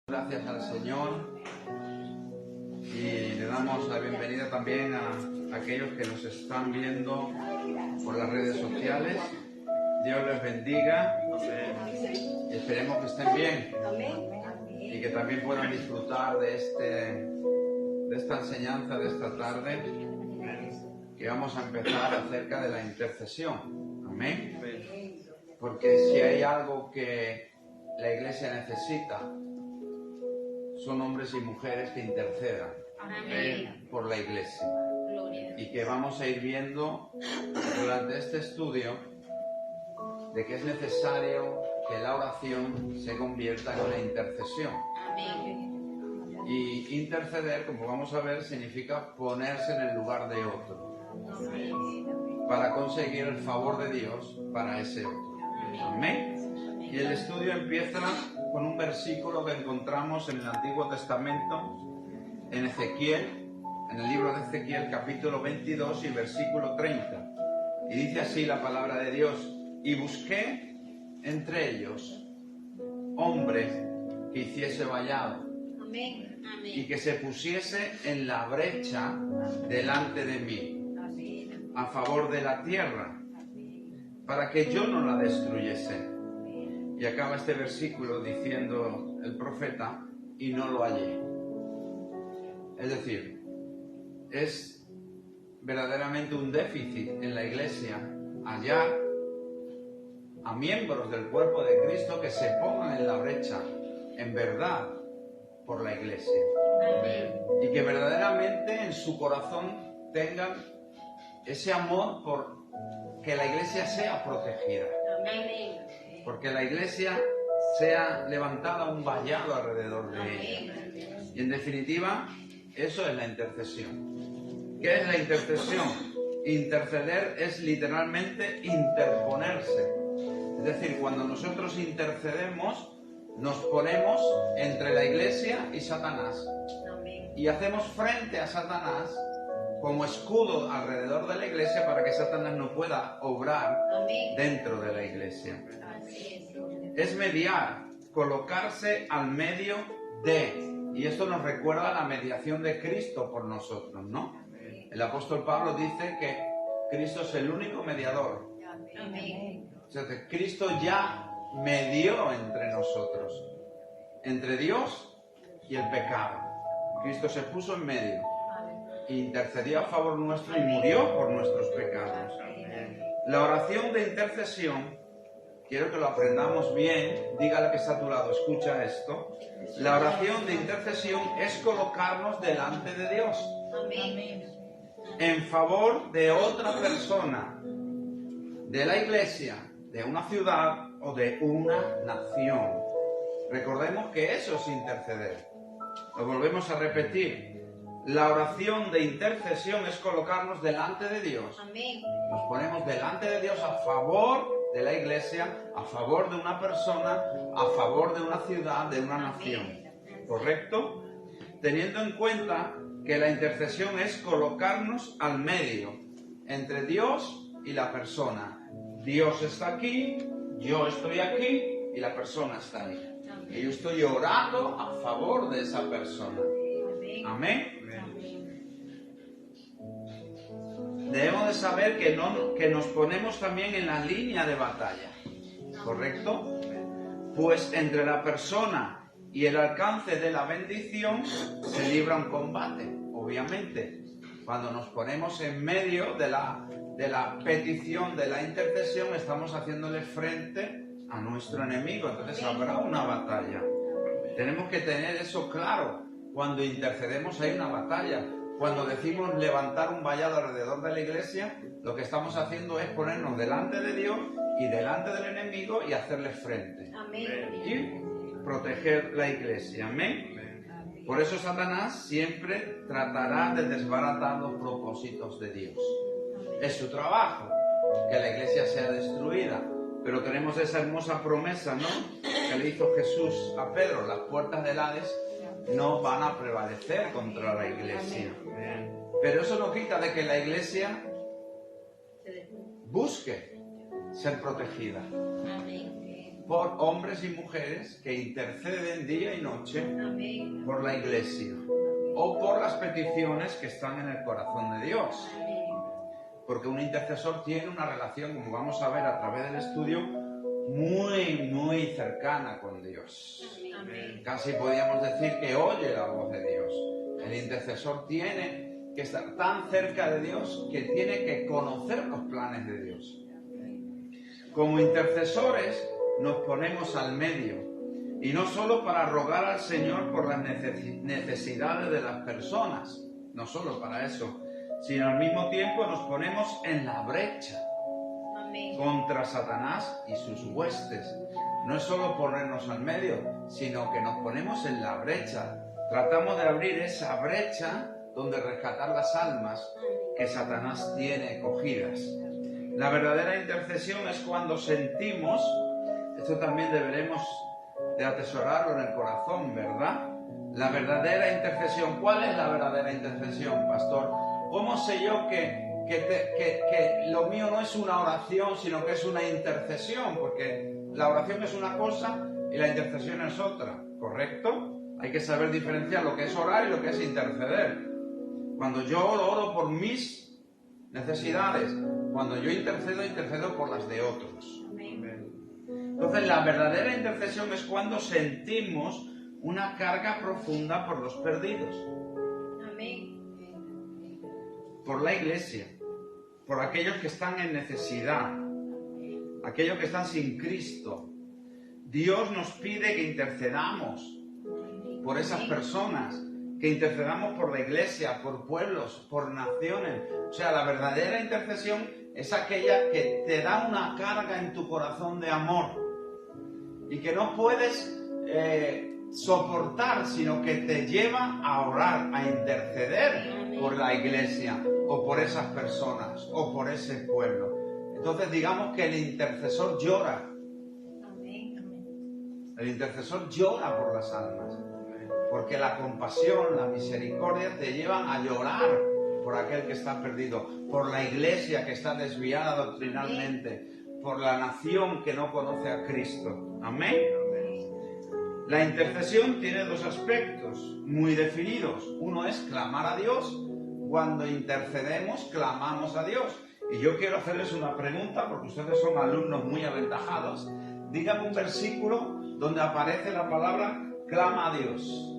Gracias al Señor y le damos la bienvenida también a aquellos que nos están viendo por las redes sociales. Dios les bendiga y esperemos que estén bien y que también puedan disfrutar de esta enseñanza de esta tarde, que vamos a empezar acerca de la intercesión. Amén. Porque si hay algo que la iglesia necesita, son hombres y mujeres que intercedan por la iglesia. Y que vamos a ir viendo durante este estudio de que es necesario que la oración se convierta en una intercesión. Y interceder, como vamos a ver, significa ponerse en el lugar de otro para conseguir el favor de Dios para ese otro. Amén. Y el estudio empieza con un versículo que encontramos en el Antiguo Testamento, en Ezequiel, en el libro de Ezequiel, capítulo 22 y versículo 30. Y dice así la palabra de Dios: y busqué entre ellos hombre que hiciese vallado y que se pusiese en la brecha delante de mí, a favor de la tierra, para que yo no la destruyese. Y acaba este versículo diciendo el profeta: y no lo hallé. Es decir, es verdaderamente un déficit en la iglesia hallar a miembros del cuerpo de Cristo que se pongan en la brecha, en verdad, por la iglesia. Y que verdaderamente en su corazón tengan ese amor por que la iglesia sea protegida. Porque la iglesia sea levantada un vallado alrededor de ella. Y en definitiva, eso es la intercesión. ¿Qué es la intercesión? Interceder es literalmente interponerse. Es decir, cuando nosotros intercedemos, nos ponemos entre la iglesia y Satanás. Y hacemos frente a Satanás como escudo alrededor de la iglesia para que Satanás no pueda obrar dentro de la iglesia. Es mediar, colocarse al medio de. Y esto nos recuerda la mediación de Cristo por nosotros, ¿no? El apóstol Pablo dice que Cristo es el único mediador. O sea, que Cristo ya medió entre nosotros, entre Dios y el pecado. Cristo se puso en medio, intercedió a favor nuestro y murió por nuestros pecados. La oración de intercesión, quiero que lo aprendamos bien, dígale que está a tu lado, escucha esto. La oración de intercesión es colocarnos delante de Dios en favor de otra persona, de la iglesia, de una ciudad o de una nación. Recordemos que eso es interceder. Lo volvemos a repetir. La oración de intercesión es colocarnos delante de Dios. Nos ponemos delante de Dios a favor de la iglesia, a favor de una persona, a favor de una ciudad, de una nación. ¿Correcto? Teniendo en cuenta que la intercesión es colocarnos al medio, entre Dios y la persona. Dios está aquí, yo estoy aquí y la persona está ahí. Y yo estoy orando a favor de esa persona. Amén. Debemos de saber que nos ponemos también en la línea de batalla. ¿Correcto? Pues entre la persona y el alcance de la bendición se libra un combate, obviamente. Cuando nos ponemos en medio de la petición, de la intercesión, estamos haciéndole frente a nuestro enemigo. Entonces habrá una batalla. Tenemos que tener eso claro. Cuando intercedemos hay una batalla. Cuando decimos levantar un vallado alrededor de la iglesia, lo que estamos haciendo es ponernos delante de Dios y delante del enemigo y hacerle frente. Y proteger la iglesia. Amén. Por eso Satanás siempre tratará de desbaratar los propósitos de Dios. Es su trabajo, que la iglesia sea destruida. Pero tenemos esa hermosa promesa, ¿no?, que le hizo Jesús a Pedro: las puertas del Hades no van a prevalecer contra la iglesia. Pero eso no quita de que la iglesia busque ser protegida. por hombres y mujeres que interceden día y noche por la iglesia o por las peticiones que están en el corazón de Dios. Porque un intercesor tiene una relación, como vamos a ver a través del estudio, muy cercana con Dios. Casi podríamos decir que oye la voz de Dios. El intercesor tiene que estar tan cerca de Dios que tiene que conocer los planes de Dios. Como intercesores nos ponemos al medio, y no solo para rogar al Señor por las necesidades de las personas, no solo para eso, sino al mismo tiempo nos ponemos en la brecha contra Satanás y sus huestes. No es solo ponernos al medio, sino que nos ponemos en la brecha. Tratamos de abrir esa brecha donde rescatar las almas que Satanás tiene cogidas. La verdadera intercesión es cuando sentimos, esto también deberemos de atesorarlo en el corazón, ¿verdad? La verdadera intercesión. ¿Cuál es la verdadera intercesión, pastor? ¿Cómo sé yo que lo mío no es una oración, sino que es una intercesión? Porque la oración es una cosa y la intercesión es otra, ¿correcto? Hay que saber diferenciar lo que es orar y lo que es interceder. Cuando yo oro por mis necesidades, cuando yo intercedo por las de otros. Entonces, la verdadera intercesión es cuando sentimos una carga profunda por los perdidos. Por la iglesia, por aquellos que están en necesidad, aquellos que están sin Cristo. Dios nos pide que intercedamos por esas personas, que intercedamos por la iglesia, por pueblos, por naciones. O sea, la verdadera intercesión es aquella que te da una carga en tu corazón de amor y que no puedes soportar, sino que te lleva a orar, a interceder por la iglesia o por esas personas o por ese pueblo. Entonces digamos que el intercesor llora. El intercesor llora por las almas, porque la compasión, la misericordia te llevan a llorar por aquel que está perdido, por la iglesia que está desviada doctrinalmente, por la nación que no conoce a Cristo. Amén. La intercesión tiene dos aspectos muy definidos. Uno es clamar a Dios. Cuando intercedemos, clamamos a Dios. Y yo quiero hacerles una pregunta, porque ustedes son alumnos muy aventajados. Díganme un versículo donde aparece la palabra clama a Dios.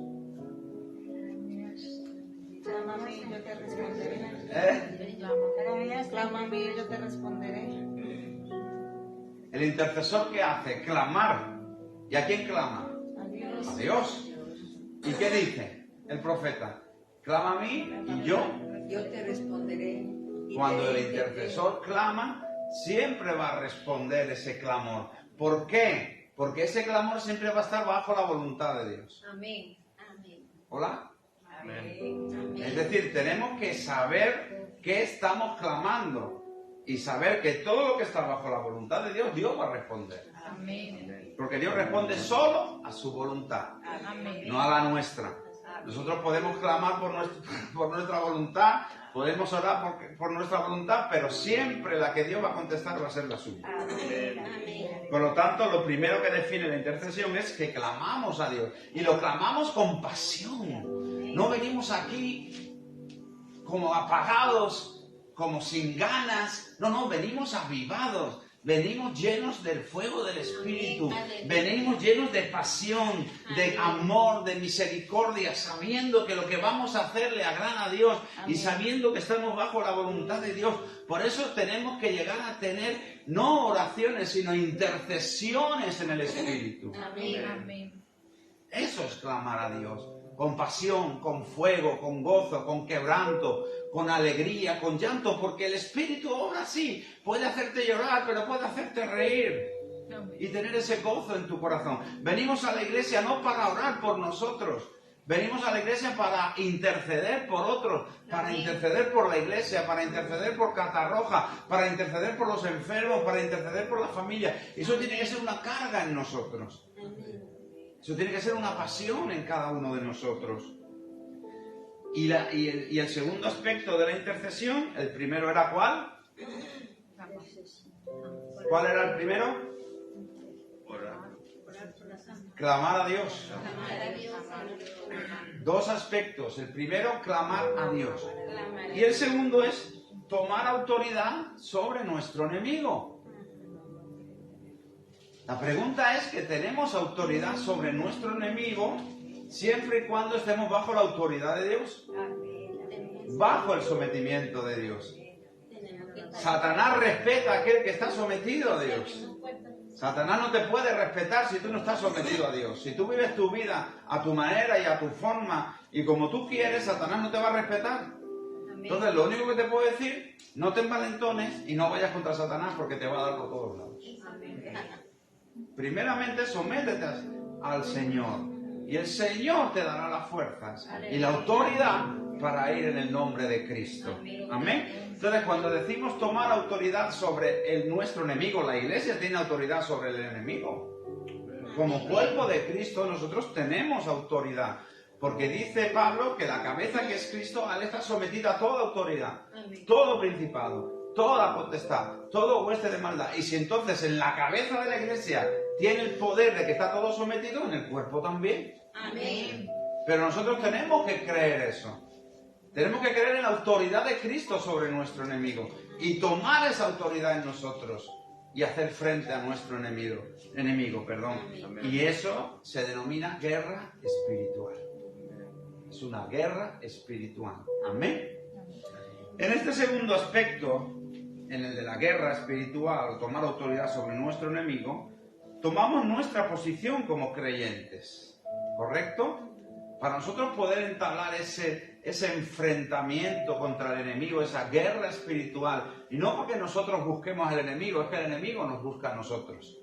Clama a mí, yo te responderé. Clama a mí, yo te responderé. El intercesor, ¿qué hace? Clamar. ¿Y a quién clama? A Dios. A Dios. ¿Y qué dice el profeta? Clama a mí y yo te responderé. Cuando el intercesor clama, siempre va a responder ese clamor. ¿Por qué? Porque ese clamor siempre va a estar bajo la voluntad de Dios. Amén. ¿Hola? Amén. Es decir, tenemos que saber qué estamos clamando y saber que todo lo que está bajo la voluntad de Dios, Dios va a responder. Amén. Porque Dios responde solo a su voluntad, no a la nuestra. Nosotros podemos clamar por nuestra voluntad, podemos orar por nuestra voluntad, pero siempre la que Dios va a contestar va a ser la suya. Por lo tanto, lo primero que define la intercesión es que clamamos a Dios. Y lo clamamos con pasión. No venimos aquí como apagados, como sin ganas. No, venimos avivados. Venimos llenos del fuego del Espíritu, venimos llenos de pasión, de amor, de misericordia, sabiendo que lo que vamos a hacer le agrada a Dios y sabiendo que estamos bajo la voluntad de Dios. Por eso tenemos que llegar a tener no oraciones, sino intercesiones en el Espíritu. Amén. Eso es clamar a Dios. Con pasión, con fuego, con gozo, con quebranto, con alegría, con llanto, porque el Espíritu obra así. Puede hacerte llorar, pero puede hacerte reír y tener ese gozo en tu corazón. Venimos a la iglesia no para orar por nosotros, venimos a la iglesia para interceder por otros, para interceder por la iglesia, para interceder por Catarroja, para interceder por los enfermos, para interceder por la familia. Eso tiene que ser una carga en nosotros. Eso tiene que ser una pasión en cada uno de nosotros. Y el segundo aspecto de la intercesión, el primero era ¿cuál? ¿Cuál era el primero? Clamar a Dios. Dos aspectos. El primero, clamar a Dios. Y el segundo es tomar autoridad sobre nuestro enemigo. La pregunta es que tenemos autoridad sobre nuestro enemigo siempre y cuando estemos bajo la autoridad de Dios, bajo el sometimiento de Dios. Satanás respeta a aquel que está sometido a Dios. Satanás no te puede respetar si tú no estás sometido a Dios. Si tú vives tu vida a tu manera y a tu forma y como tú quieres, Satanás no te va a respetar. Entonces, lo único que te puedo decir, no te envalentones y no vayas contra Satanás porque te va a dar por todos lados. Primeramente, sométete al Señor y el Señor te dará las fuerzas y la autoridad para ir en el nombre de Cristo. Amén. Entonces, cuando decimos tomar autoridad sobre nuestro enemigo, la iglesia tiene autoridad sobre el enemigo. Como cuerpo de Cristo, nosotros tenemos autoridad. Porque dice Pablo que la cabeza que es Cristo, a él está sometida a toda autoridad, todo principado, toda potestad, todo hueste de maldad. Y si entonces en la cabeza de la iglesia tiene el poder de que está todo sometido, en el cuerpo también. Amén. Pero nosotros tenemos que creer eso. Tenemos que creer en la autoridad de Cristo sobre nuestro enemigo y tomar esa autoridad en nosotros y hacer frente a nuestro enemigo. Y eso se denomina guerra espiritual. Es una guerra espiritual. Amén. En este segundo aspecto, en el de la guerra espiritual, o tomar autoridad sobre nuestro enemigo, tomamos nuestra posición como creyentes. ¿Correcto? Para nosotros poder entablar ese enfrentamiento contra el enemigo, esa guerra espiritual, y no porque nosotros busquemos al enemigo, es que el enemigo nos busca a nosotros.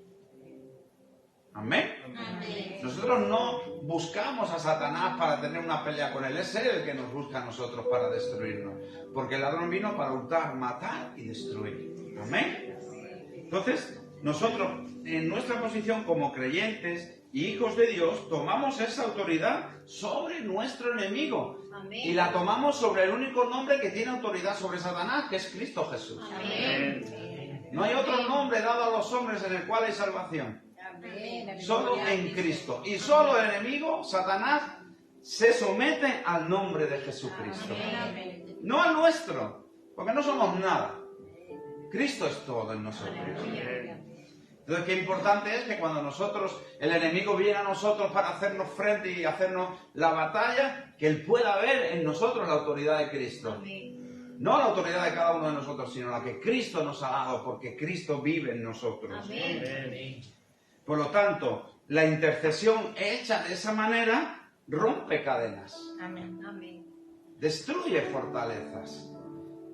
Amén. Amén. Nosotros no buscamos a Satanás para tener una pelea con él, es él el que nos busca a nosotros para destruirnos, porque el ladrón vino para hurtar, matar y destruir. Amén. Entonces, nosotros en nuestra posición como creyentes y hijos de Dios tomamos esa autoridad sobre nuestro enemigo. Amén. Y la tomamos sobre el único nombre que tiene autoridad sobre Satanás, que es Cristo Jesús. Amén. No hay otro nombre dado a los hombres en el cual hay salvación. Amén. Solo en Cristo. Y solo el enemigo, Satanás, se somete al nombre de Jesucristo. Amén. No al nuestro, porque no somos nada. Cristo es todo en nosotros. Entonces, qué importante es que cuando el enemigo viene a nosotros para hacernos frente y hacernos la batalla, que él pueda ver en nosotros la autoridad de Cristo. Amén. No la autoridad de cada uno de nosotros, sino la que Cristo nos ha dado, porque Cristo vive en nosotros. Amén. Por lo tanto, la intercesión hecha de esa manera rompe cadenas, Amén. Amén. destruye fortalezas,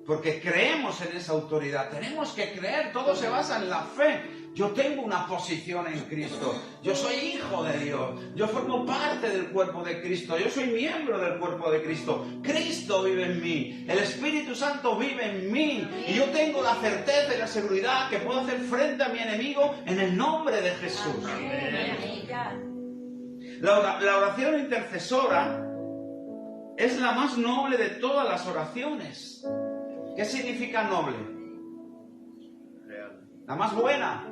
porque creemos en esa autoridad. Tenemos que creer, todo se basa en la fe. Yo tengo una posición en Cristo, yo soy hijo de Dios, yo formo parte del cuerpo de Cristo, yo soy miembro del cuerpo de Cristo. Cristo vive en mí, el Espíritu Santo vive en mí y yo tengo la certeza y la seguridad que puedo hacer frente a mi enemigo en el nombre de Jesús. La oración intercesora es la más noble de todas las oraciones. ¿Qué significa noble? La más buena,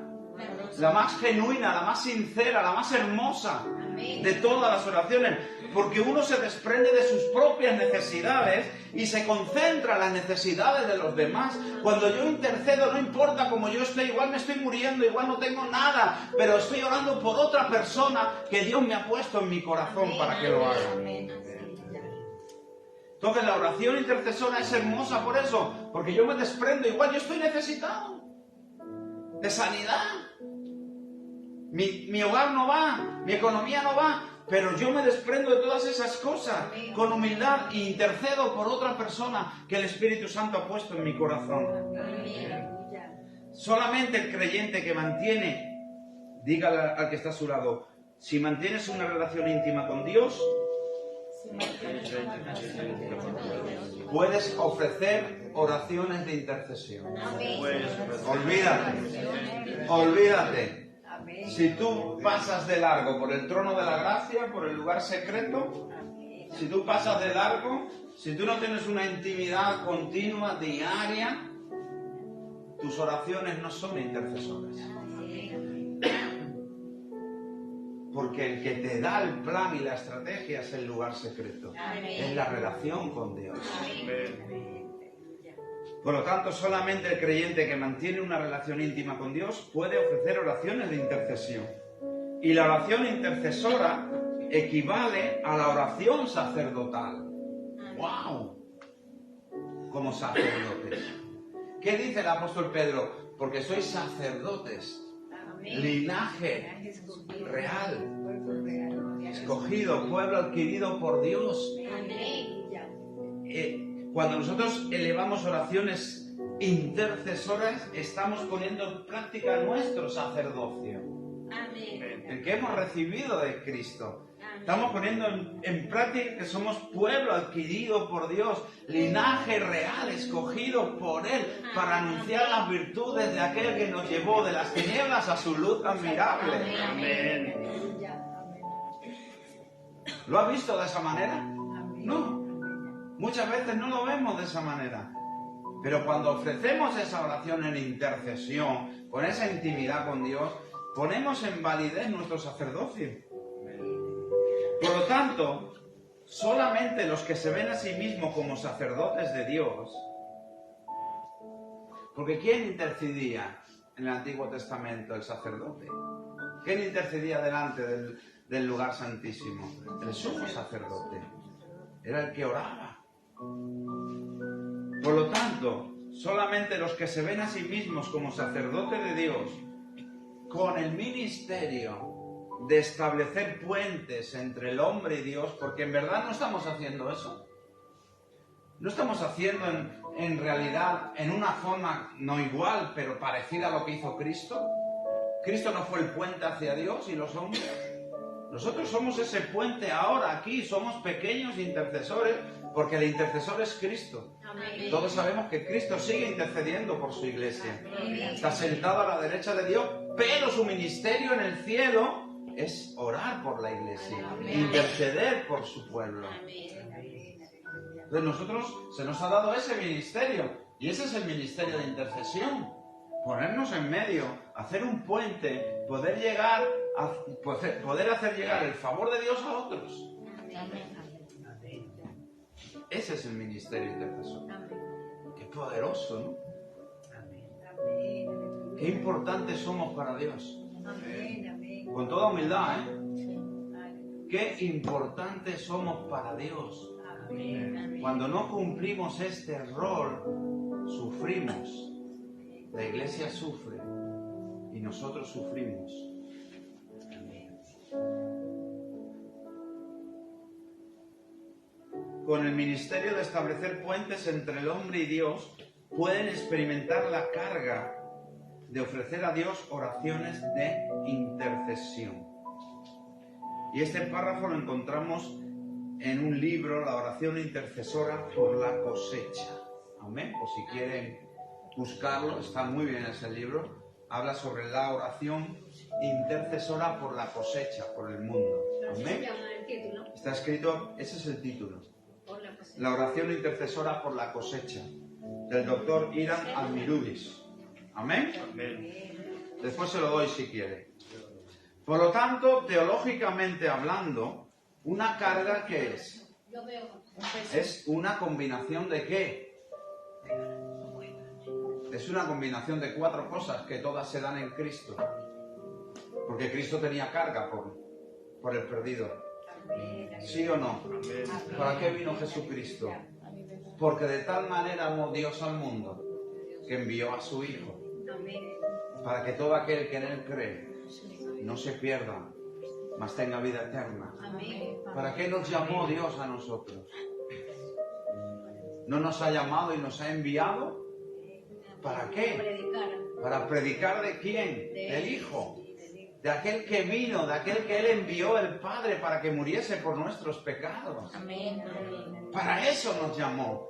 la más genuina, la más sincera, la más hermosa de todas las oraciones, porque uno se desprende de sus propias necesidades y se concentra en las necesidades de los demás. Cuando yo intercedo, no importa cómo yo esté, igual me estoy muriendo, igual no tengo nada, pero estoy orando por otra persona que Dios me ha puesto en mi corazón para que lo haga. Entonces la oración intercesora es hermosa por eso, porque yo me desprendo, igual yo estoy necesitado de sanidad. Mi hogar no va, mi economía no va, pero yo me desprendo de todas esas cosas con humildad e intercedo por otra persona que el Espíritu Santo ha puesto en mi corazón. Solamente el creyente que mantiene, dígale al que está a su lado, si mantienes una relación íntima con Dios, puedes ofrecer oraciones de intercesión. Olvídate. Si tú pasas de largo por el trono de la gracia, por el lugar secreto, si tú pasas de largo, si tú no tienes una intimidad continua, diaria, tus oraciones no son intercesoras. Porque el que te da el plan y la estrategia es el lugar secreto. Amén. Es la relación con Dios. Amén. Por lo tanto, solamente el creyente que mantiene una relación íntima con Dios puede ofrecer oraciones de intercesión. Y la oración intercesora equivale a la oración sacerdotal. ¡Wow! Como sacerdotes. ¿Qué dice el apóstol Pedro? Porque sois sacerdotes, linaje real, escogido, pueblo adquirido por Dios. Cuando nosotros elevamos oraciones intercesoras, estamos poniendo en práctica nuestro sacerdocio, el que hemos recibido de Cristo. Estamos poniendo en práctica que somos pueblo adquirido por Dios, linaje real, escogido por Él, para anunciar las virtudes de aquel que nos llevó de las tinieblas a su luz admirable. Amén. ¿Lo has visto de esa manera? No. Muchas veces no lo vemos de esa manera. Pero cuando ofrecemos esa oración en intercesión, con esa intimidad con Dios, ponemos en validez nuestro sacerdocio. Por lo tanto, solamente los que se ven a sí mismos como sacerdotes de Dios, porque ¿quién intercedía en el Antiguo Testamento? El sacerdote. ¿Quién intercedía delante del lugar santísimo? El sumo sacerdote. Era el que oraba. Por lo tanto, solamente los que se ven a sí mismos como sacerdotes de Dios, con el ministerio de establecer puentes entre el hombre y Dios, porque en verdad no estamos haciendo eso. No estamos haciendo en realidad, en una forma no igual, pero parecida a lo que hizo Cristo. Cristo no fue el puente hacia Dios y los hombres. Nosotros somos ese puente ahora aquí, somos pequeños intercesores, porque el intercesor es Cristo. Amén. Todos sabemos que Cristo sigue intercediendo por su iglesia. Está sentado a la derecha de Dios, pero su ministerio en el cielo es orar por la iglesia, interceder por su pueblo. Entonces nosotros se nos ha dado ese ministerio, y ese es el ministerio de intercesión. Ponernos en medio, hacer un puente, poder hacer llegar el favor de Dios a otros. Ese es el ministerio intercesor. Qué poderoso, ¿no? Qué importantes somos para Dios. Con toda humildad, ¿eh? Qué importantes somos para Dios. Cuando no cumplimos este rol, sufrimos. La iglesia sufre y nosotros sufrimos. Con el ministerio de establecer puentes entre el hombre y Dios, pueden experimentar la carga de ofrecer a Dios oraciones de intercesión. Y este párrafo lo encontramos en un libro, La oración intercesora por la cosecha. Amén. Por si quieren buscarlo, está muy bien ese libro. Habla sobre la oración intercesora por la cosecha, por el mundo. Amén. Está escrito, ese es el título. La oración intercesora por la cosecha, del doctor Iran Almirudis. Amén. Después se lo doy si quiere. Por lo tanto, teológicamente hablando, una carga, ¿qué es? Es una combinación de ¿qué? Es una combinación de 4 cosas que todas se dan en Cristo. Porque Cristo tenía carga por el perdido. ¿Sí o no? ¿Para qué vino Jesucristo? Porque de tal manera amó Dios al mundo que envió a su Hijo, para que todo aquel que en Él cree no se pierda, mas tenga vida eterna. ¿Para qué nos llamó Dios a nosotros? ¿No nos ha llamado y nos ha enviado? ¿Para qué? ¿Para predicar de quién? Del Hijo. De aquel que vino, de aquel que Él envió el Padre para que muriese por nuestros pecados. Para eso nos llamó.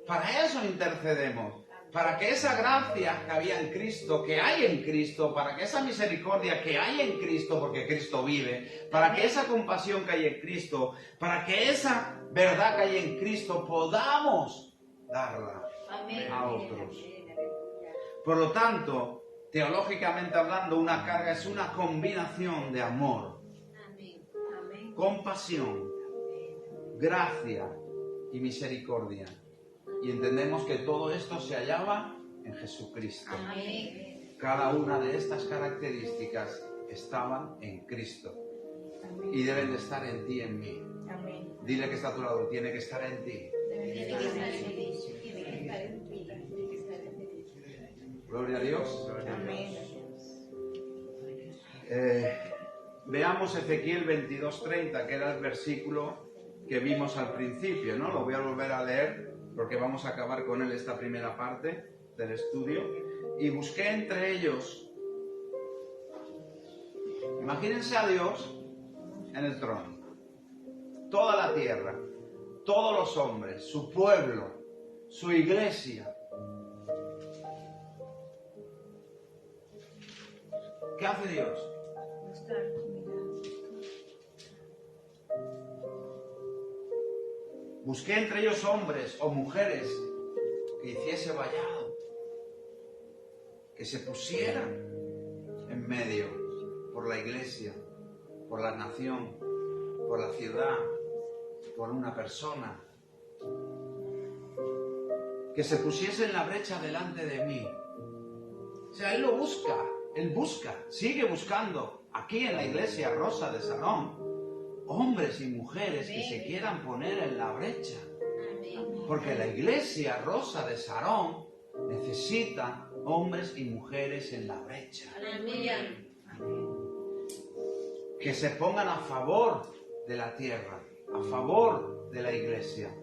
Para eso intercedemos. Para que esa gracia que había en Cristo, que hay en Cristo, para que esa misericordia que hay en Cristo, porque Cristo vive, para que esa compasión que hay en Cristo, para que esa verdad que hay en Cristo podamos darla a otros. Por lo tanto, teológicamente hablando, una carga es una combinación de amor compasión, gracia y misericordia. Y entendemos que todo esto se hallaba en Jesucristo. Amén. Cada una de estas características estaban en Cristo. Y deben de estar en ti y en mí. Amén. Dile que está a tu lado, tiene que estar en ti. Gloria a Dios. Amén. Veamos Ezequiel 22:30, que era el versículo que vimos al principio, ¿no? Lo voy a volver a leer porque vamos a acabar con él esta primera parte del estudio. Y busqué entre ellos, imagínense a Dios en el trono, toda la tierra, todos los hombres, su pueblo, su iglesia. ¿Qué hace Dios? Busqué entre ellos hombres o mujeres que hiciese vallado, que se pusieran en medio por la iglesia, por la nación, por la ciudad, por una persona, que se pusiese en la brecha delante de mí. O sea, Él lo busca, Él busca, sigue buscando aquí en la iglesia Rosa de Sarón hombres y mujeres que se quieran poner en la brecha. Porque la iglesia Rosa de Sarón necesita hombres y mujeres en la brecha. Que se pongan a favor de la tierra, a favor de la iglesia,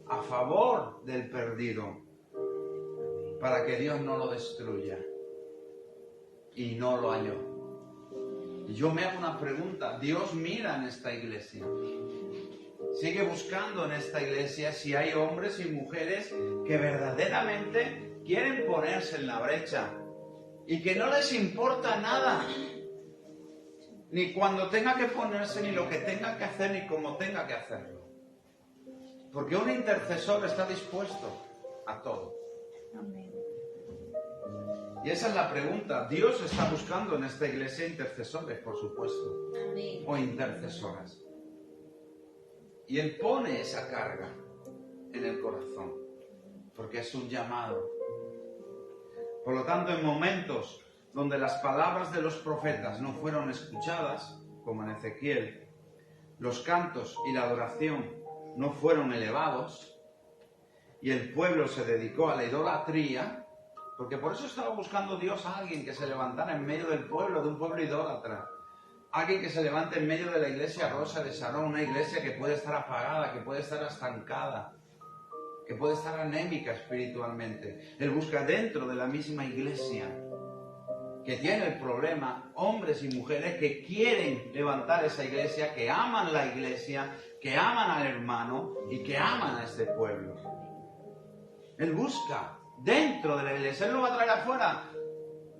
a favor del perdido, para que Dios no lo destruya. Y no lo halló. Y yo me hago una pregunta, Dios mira en esta iglesia, sigue buscando en esta iglesia si hay hombres y mujeres que verdaderamente quieren ponerse en la brecha y que no les importa nada, ni cuando tenga que ponerse, ni lo que tenga que hacer, ni cómo tenga que hacerlo. Porque un intercesor está dispuesto a todo. Amén. Y esa es la pregunta. Dios está buscando en esta iglesia intercesores, por supuesto. Amén. O intercesoras. Y Él pone esa carga en el corazón, porque es un llamado. Por lo tanto, en momentos donde las palabras de los profetas no fueron escuchadas, como en Ezequiel, los cantos y la adoración no fueron elevados, y el pueblo se dedicó a la idolatría, porque por eso estaba buscando Dios a alguien que se levantara en medio del pueblo, de un pueblo idólatra. Alguien que se levante en medio de la iglesia Rosa de Sarón, una iglesia que puede estar apagada, que puede estar estancada, que puede estar anémica espiritualmente. Él busca dentro de la misma iglesia, que tiene el problema, hombres y mujeres que quieren levantar esa iglesia, que aman la iglesia, que aman al hermano y que aman a este pueblo. Él busca dentro de la iglesia. Él no va a traer afuera.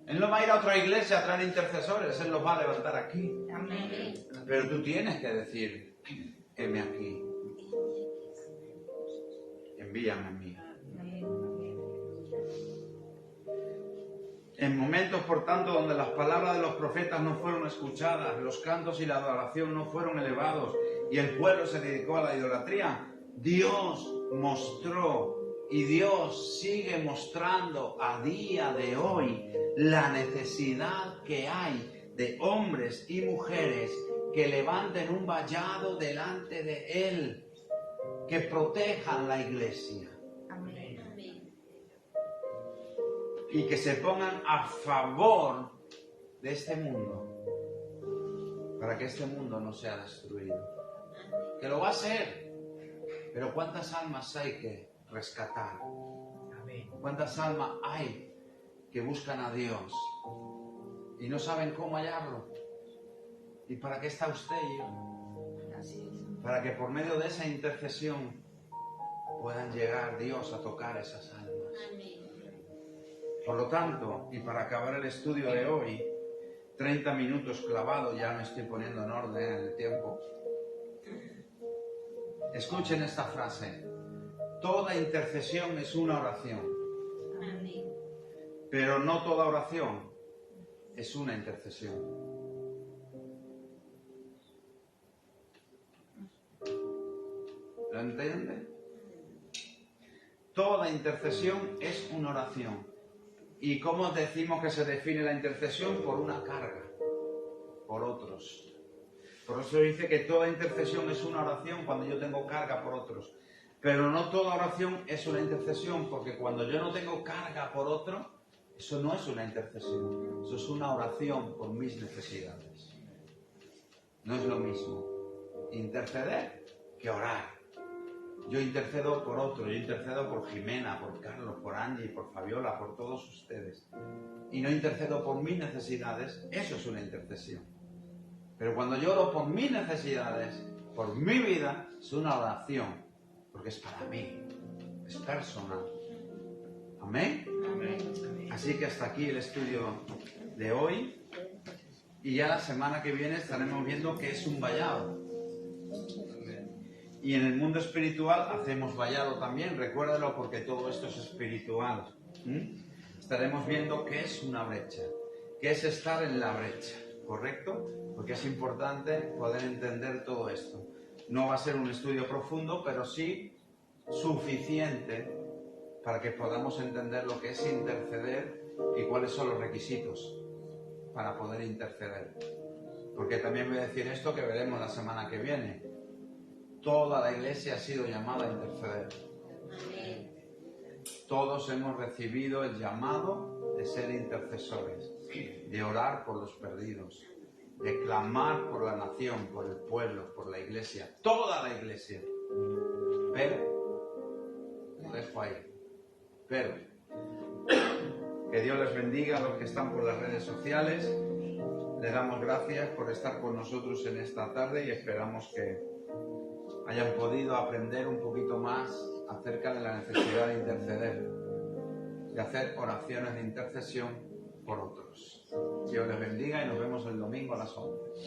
Él no va a ir a otra iglesia a traer intercesores. Él los va a levantar aquí. Amén. Pero tú tienes que decir, heme aquí. Envíame a mí. En momentos, por tanto, donde las palabras de los profetas no fueron escuchadas, los cantos y la adoración no fueron elevados y el pueblo se dedicó a la idolatría, Dios mostró y Dios sigue mostrando a día de hoy la necesidad que hay de hombres y mujeres que levanten un vallado delante de Él, que protejan la iglesia. Amén. Y que se pongan a favor de este mundo, para que este mundo no sea destruido. Que lo va a ser, pero ¿cuántas almas hay que rescatar? ¿Cuántas almas hay que buscan a Dios y no saben cómo hallarlo? ¿Y para qué está usted y yo? Para que por medio de esa intercesión puedan llegar Dios a tocar esas almas. Por lo tanto, y para acabar el estudio de hoy, 30 minutos clavado, ya me estoy poniendo en orden en el tiempo. Escuchen esta frase: toda intercesión es una oración, pero no toda oración es una intercesión. ¿Lo entiende? Toda intercesión es una oración. ¿Y cómo decimos que se define la intercesión? Por una carga, por otros. Por eso dice que toda intercesión es una oración cuando yo tengo carga por otros. Pero no toda oración es una intercesión, porque cuando yo no tengo carga por otro, eso no es una intercesión. Eso es una oración por mis necesidades. No es lo mismo interceder que orar. Yo intercedo por otro, yo intercedo por Jimena, por Carlos, por Angie, por Fabiola, por todos ustedes. Y no intercedo por mis necesidades, eso es una intercesión. Pero cuando yo oro por mis necesidades, por mi vida, es una oración, porque es para mí, es personal. ¿Amén? Amén. Así que hasta aquí el estudio de hoy. Y ya la semana que viene estaremos viendo qué es un vallado. Y en el mundo espiritual hacemos vallado también, recuérdalo porque todo esto es espiritual. Estaremos viendo qué es una brecha, qué es estar en la brecha, ¿correcto? Porque es importante poder entender todo esto. No va a ser un estudio profundo, pero sí suficiente para que podamos entender lo que es interceder y cuáles son los requisitos para poder interceder. Porque también voy a decir esto que veremos la semana que viene. Toda la iglesia ha sido llamada a interceder. Todos hemos recibido el llamado de ser intercesores, de orar por los perdidos, de clamar por la nación, por el pueblo, por la iglesia. Toda la iglesia. Pero, lo dejo ahí. Pero, que Dios les bendiga a los que están por las redes sociales. Les damos gracias por estar con nosotros en esta tarde y esperamos que hayan podido aprender un poquito más acerca de la necesidad de interceder, de hacer oraciones de intercesión por otros. Dios les bendiga y nos vemos el domingo a las 11.